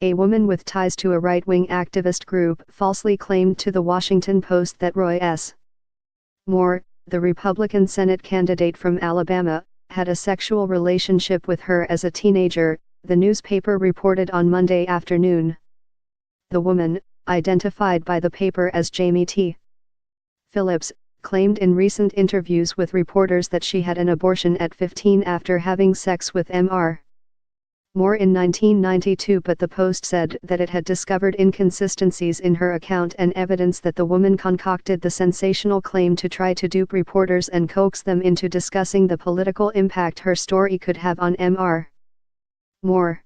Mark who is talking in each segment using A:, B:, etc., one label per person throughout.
A: A woman with ties to a right-wing activist group falsely claimed to the Washington Post that Roy S. Moore, the Republican Senate candidate from Alabama, had a sexual relationship with her as a teenager, the newspaper reported on Monday afternoon. The woman, identified by the paper as Jamie T. Phillips, claimed in recent interviews with reporters that she had an abortion at 15 after having sex with Mr. Moore in 1992, but the Post said that it had discovered inconsistencies in her account and evidence that the woman concocted the sensational claim to try to dupe reporters and coax them into discussing the political impact her story could have on Mr. Moore.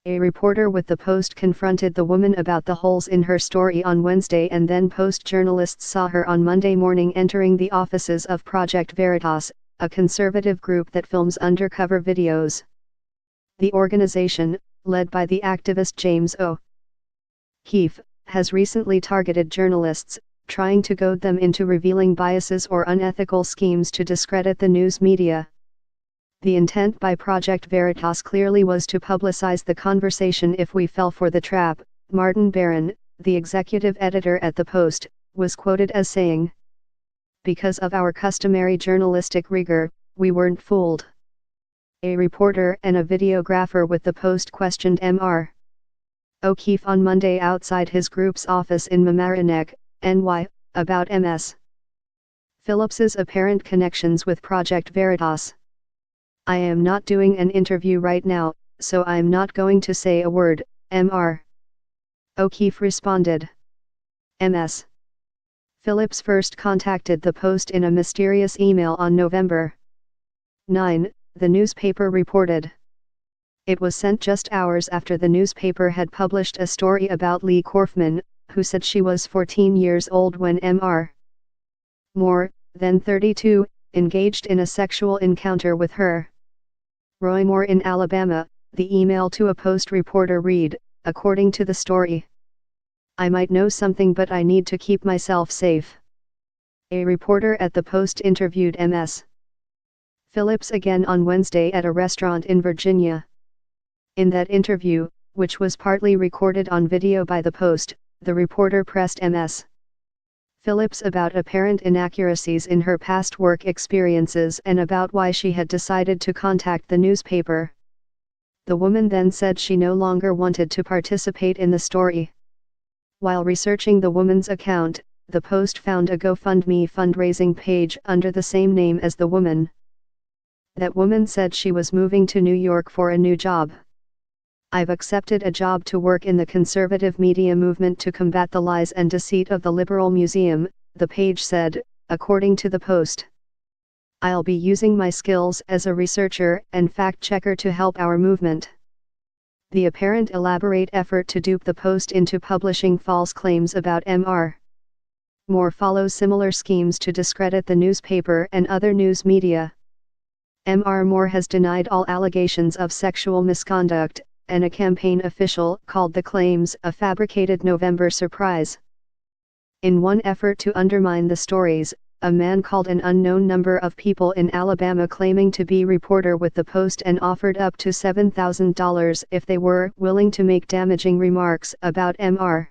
A: A reporter with the Post confronted the woman about the holes in her story on Wednesday, and then Post journalists saw her on Monday morning entering the offices of Project Veritas, a conservative group that films undercover videos. The organization, led by the activist James O. Keefe, has recently targeted journalists, trying to goad them into revealing biases or unethical schemes to discredit the news media. The intent by Project Veritas clearly was to publicize the conversation if we fell for the trap, Martin Barron, the executive editor at the Post, was quoted as saying. Because of our customary journalistic rigor, we weren't fooled. A reporter and a videographer with the Post questioned Mr. O'Keefe on Monday outside his group's office in Mamaroneck, NY, about Ms. Phillips's apparent connections with Project Veritas. I am not doing an interview right now, so I'm not going to say a word, Mr. O'Keefe responded. Ms. Phillips first contacted the Post in a mysterious email on November 9. The newspaper reported. It was sent just hours after the newspaper had published a story about Lee Korfman, who said she was 14 years old when Mr. Moore, then 32, engaged in a sexual encounter with her. Roy Moore in Alabama, the email to a Post reporter read, according to the story. I might know something, but I need to keep myself safe. A reporter at the Post interviewed Ms. Phillips again on Wednesday at a restaurant in Virginia. In that interview, which was partly recorded on video by the Post, the reporter pressed Ms. Phillips about apparent inaccuracies in her past work experiences and about why she had decided to contact the newspaper. The woman then said she no longer wanted to participate in the story. While researching the woman's account, the Post found a GoFundMe fundraising page under the same name as the woman. That woman said she was moving to New York for a new job. I've accepted a job to work in the conservative media movement to combat the lies and deceit of the liberal museum, the page said, according to the Post. I'll be using my skills as a researcher and fact-checker to help our movement. The apparent elaborate effort to dupe the Post into publishing false claims about Mr. Moore follows similar schemes to discredit the newspaper and other news media. Mr. Moore has denied all allegations of sexual misconduct, and a campaign official called the claims a fabricated November surprise. In one effort to undermine the stories, a man called an unknown number of people in Alabama claiming to be reporter with the Post and offered up to $7,000 if they were willing to make damaging remarks about Mr.